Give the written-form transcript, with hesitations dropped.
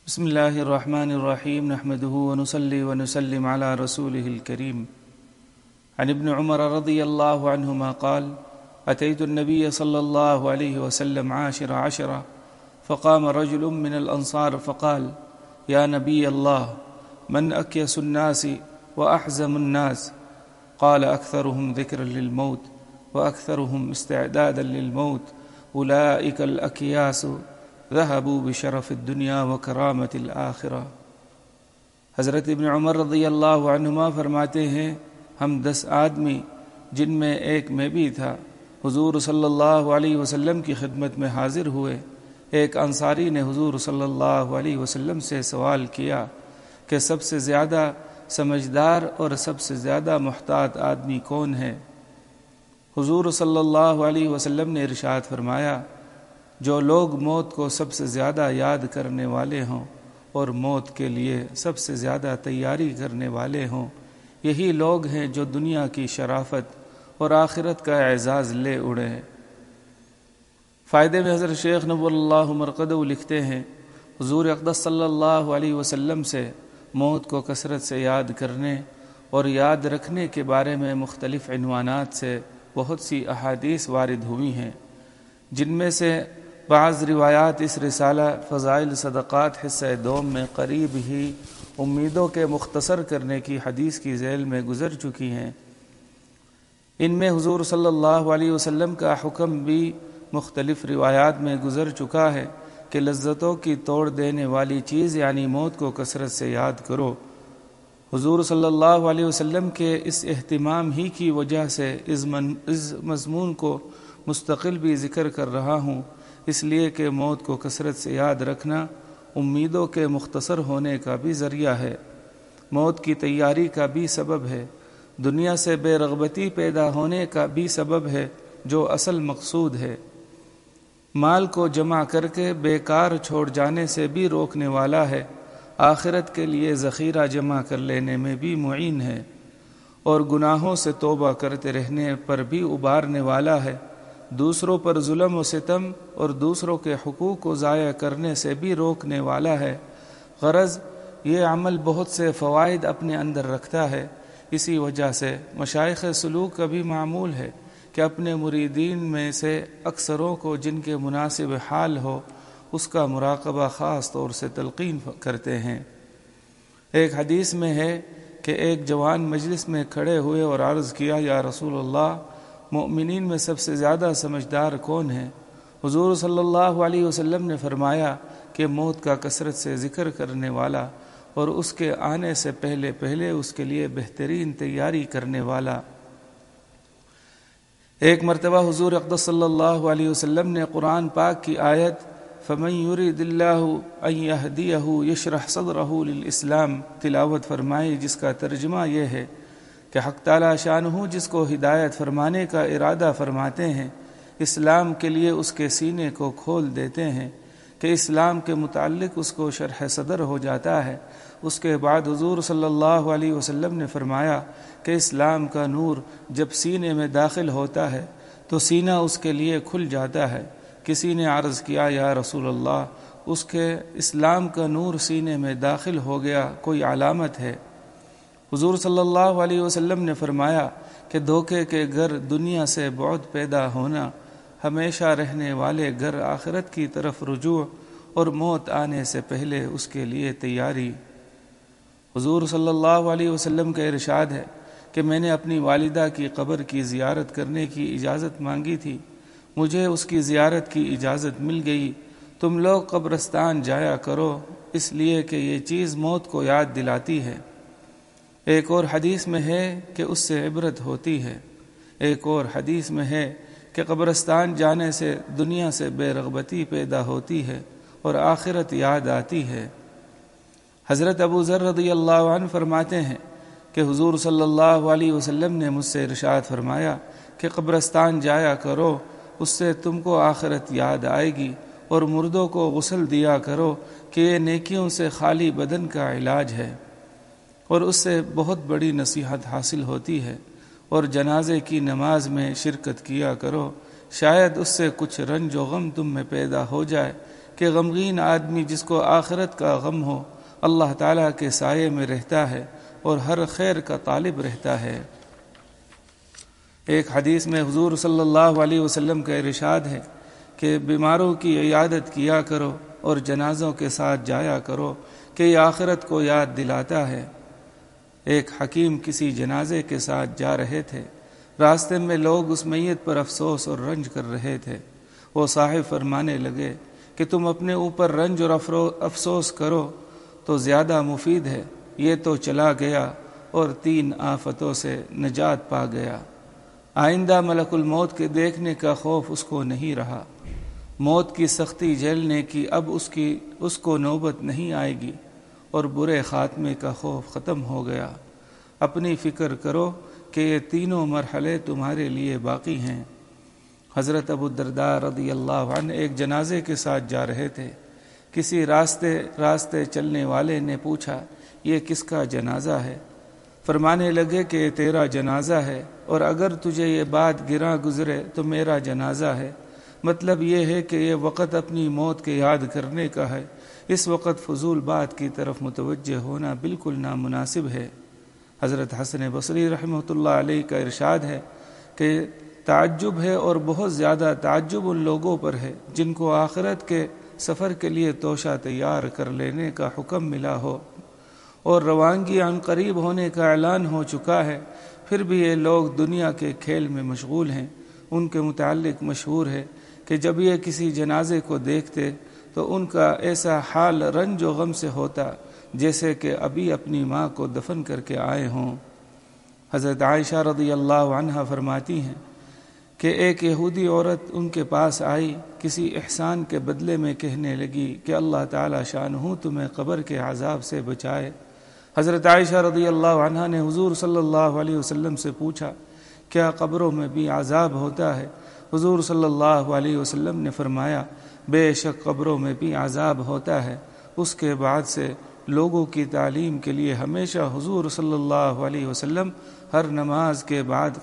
بسم الله الرحمن الرحيم نحمده ونصلي ونسلم على رسوله الكريم عن ابن عمر رضي الله عنهما قال أتيت النبي صلى الله عليه وسلم عشرة فقام رجل من الأنصار فقال يا نبي الله من أكيس الناس وأحزم الناس قال أكثرهم ذكرا للموت وأكثرهم استعدادا للموت أولئك الأكياس ذهبوا بشرف الدنیا وکرامت الآخرہ۔ حضرت ابن عمر رضی اللہ عنہما فرماتے ہیں ہم 10 آدمی جن میں ایک میں بھی تھا حضور صلی اللہ علیہ وسلم کی خدمت میں حاضر ہوئے۔ ایک انصاری نے حضور صلی اللہ علیہ وسلم سے سوال کیا کہ سب سے زیادہ سمجھدار اور سب سے زیادہ محتاط آدمی کون ہے؟ حضور صلی اللہ علیہ وسلم نے ارشاد فرمایا جو لوگ موت کو سب سے زیادہ یاد کرنے والے ہوں اور موت کے لیے سب سے زیادہ تیاری کرنے والے ہوں، یہی لوگ ہیں جو دنیا کی شرافت اور آخرت کا اعزاز لے اڑے ہیں۔ فائدے میں حضرت شیخ نور اللہ مرقدو لکھتے ہیں حضور اقدس صلی اللہ علیہ وسلم سے موت کو کثرت سے یاد کرنے اور یاد رکھنے کے بارے میں مختلف عنوانات سے بہت سی احادیث وارد ہوئی ہیں، جن میں سے بعض روایات اس رسالہ فضائل صدقات حصہ دوم میں قریب ہی امیدوں کے مختصر کرنے کی حدیث کی ذیل میں گزر چکی ہیں۔ ان میں حضور صلی اللہ علیہ وسلم کا حکم بھی مختلف روایات میں گزر چکا ہے کہ لذتوں کی توڑ دینے والی چیز یعنی موت کو کثرت سے یاد کرو۔ حضور صلی اللہ علیہ وسلم کے اس اہتمام ہی کی وجہ سے اس مضمون کو مستقل بھی ذکر کر رہا ہوں، اس لیے کہ موت کو کثرت سے یاد رکھنا امیدوں کے مختصر ہونے کا بھی ذریعہ ہے، موت کی تیاری کا بھی سبب ہے، دنیا سے بے رغبتی پیدا ہونے کا بھی سبب ہے جو اصل مقصود ہے، مال کو جمع کر کے بیکار چھوڑ جانے سے بھی روکنے والا ہے، آخرت کے لیے ذخیرہ جمع کر لینے میں بھی معین ہے، اور گناہوں سے توبہ کرتے رہنے پر بھی ابارنے والا ہے، دوسروں پر ظلم و ستم اور دوسروں کے حقوق کو ضائع کرنے سے بھی روکنے والا ہے۔ غرض یہ عمل بہت سے فوائد اپنے اندر رکھتا ہے، اسی وجہ سے مشائخ سلوک کا بھی معمول ہے کہ اپنے مریدین میں سے اکثروں کو جن کے مناسب حال ہو اس کا مراقبہ خاص طور سے تلقین کرتے ہیں۔ ایک حدیث میں ہے کہ ایک جوان مجلس میں کھڑے ہوئے اور عرض کیا یا رسول اللہ مومنین میں سب سے زیادہ سمجھدار کون ہے؟ حضور صلی اللہ علیہ وسلم نے فرمایا کہ موت کا کثرت سے ذکر کرنے والا اور اس کے آنے سے پہلے اس کے لیے بہترین تیاری کرنے والا۔ ایک مرتبہ حضور اقدس صلی اللہ علیہ وسلم نے قرآن پاک کی آیت فَمَن يُرِدِ اللَّهُ أَن يَهْدِيَهُ يَشْرَحْ صَدْرَهُ لِلْإِسْلام تلاوت فرمائی، جس کا ترجمہ یہ ہے کہ حق تعالی شانہ جس کو ہدایت فرمانے کا ارادہ فرماتے ہیں اسلام کے لیے اس کے سینے کو کھول دیتے ہیں کہ اسلام کے متعلق اس کو شرح صدر ہو جاتا ہے۔ اس کے بعد حضور صلی اللہ علیہ وسلم نے فرمایا کہ اسلام کا نور جب سینے میں داخل ہوتا ہے تو سینہ اس کے لیے کھل جاتا ہے۔ کسی نے عرض کیا یا رسول اللہ اس کے اسلام کا نور سینے میں داخل ہو گیا کوئی علامت ہے؟ حضور صلی اللہ علیہ وسلم نے فرمایا کہ دھوکے کے گھر دنیا سے بعد پیدا ہونا، ہمیشہ رہنے والے گھر آخرت کی طرف رجوع اور موت آنے سے پہلے اس کے لیے تیاری۔ حضور صلی اللہ علیہ وسلم کا ارشاد ہے کہ میں نے اپنی والدہ کی قبر کی زیارت کرنے کی اجازت مانگی تھی، مجھے اس کی زیارت کی اجازت مل گئی، تم لوگ قبرستان جایا کرو اس لیے کہ یہ چیز موت کو یاد دلاتی ہے۔ ایک اور حدیث میں ہے کہ اس سے عبرت ہوتی ہے، ایک اور حدیث میں ہے کہ قبرستان جانے سے دنیا سے بے رغبتی پیدا ہوتی ہے اور آخرت یاد آتی ہے۔ حضرت ابو ذر رضی اللہ عنہ فرماتے ہیں کہ حضور صلی اللہ علیہ وسلم نے مجھ سے ارشاد فرمایا کہ قبرستان جایا کرو، اس سے تم کو آخرت یاد آئے گی، اور مردوں کو غسل دیا کرو کہ یہ نیکیوں سے خالی بدن کا علاج ہے، اور اس سے بہت بڑی نصیحت حاصل ہوتی ہے، اور جنازے کی نماز میں شرکت کیا کرو، شاید اس سے کچھ رنج و غم تم میں پیدا ہو جائے، کہ غمگین آدمی جس کو آخرت کا غم ہو اللہ تعالیٰ کے سائے میں رہتا ہے اور ہر خیر کا طالب رہتا ہے۔ ایک حدیث میں حضور صلی اللہ علیہ وسلم کا ارشاد ہے کہ بیماروں کی عیادت کیا کرو اور جنازوں کے ساتھ جایا کرو کہ یہ آخرت کو یاد دلاتا ہے۔ ایک حکیم کسی جنازے کے ساتھ جا رہے تھے، راستے میں لوگ اس میت پر افسوس اور رنج کر رہے تھے۔ وہ صاحب فرمانے لگے کہ تم اپنے اوپر رنج اور افسوس کرو تو زیادہ مفید ہے، یہ تو چلا گیا اور 3 آفتوں سے نجات پا گیا۔ آئندہ ملک الموت کے دیکھنے کا خوف اس کو نہیں رہا، موت کی سختی جھیلنے کی اب اس کو نوبت نہیں آئے گی اور برے خاتمے کا خوف ختم ہو گیا۔ اپنی فکر کرو کہ یہ تینوں مرحلے تمہارے لیے باقی ہیں۔ حضرت ابو الدرداء رضی اللہ عنہ ایک جنازے کے ساتھ جا رہے تھے۔ کسی راستے چلنے والے نے پوچھا، یہ کس کا جنازہ ہے؟ فرمانے لگے کہ یہ تیرا جنازہ ہے، اور اگر تجھے یہ بات گراں گزرے تو میرا جنازہ ہے۔ مطلب یہ ہے کہ یہ وقت اپنی موت کے یاد کرنے کا ہے، اس وقت فضول بات کی طرف متوجہ ہونا بالکل نامناسب ہے۔ حضرت حسن بصری رحمۃ اللہ علیہ کا ارشاد ہے کہ تعجب ہے اور بہت زیادہ تعجب ان لوگوں پر ہے جن کو آخرت کے سفر کے لیے توشہ تیار کر لینے کا حکم ملا ہو اور روانگی عن قریب ہونے کا اعلان ہو چکا ہے، پھر بھی یہ لوگ دنیا کے کھیل میں مشغول ہیں۔ ان کے متعلق مشہور ہے کہ جب یہ کسی جنازے کو دیکھتے تو ان کا ایسا حال رنج و غم سے ہوتا جیسے کہ ابھی اپنی ماں کو دفن کر کے آئے ہوں۔ حضرت عائشہ رضی اللہ عنہا فرماتی ہیں کہ ایک یہودی عورت ان کے پاس آئی، کسی احسان کے بدلے میں کہنے لگی کہ اللہ تعالی شانہ تمہیں قبر کے عذاب سے بچائے۔ حضرت عائشہ رضی اللہ عنہا نے حضور صلی اللہ علیہ وسلم سے پوچھا، کیا قبروں میں بھی عذاب ہوتا ہے؟ حضور صلی اللہ علیہ وسلم نے فرمایا، بے شک قبروں میں بھی عذاب ہوتا ہے۔ اس کے بعد سے لوگوں کی تعلیم کے لیے ہمیشہ حضور صلی اللہ علیہ وسلم ہر نماز کے بعد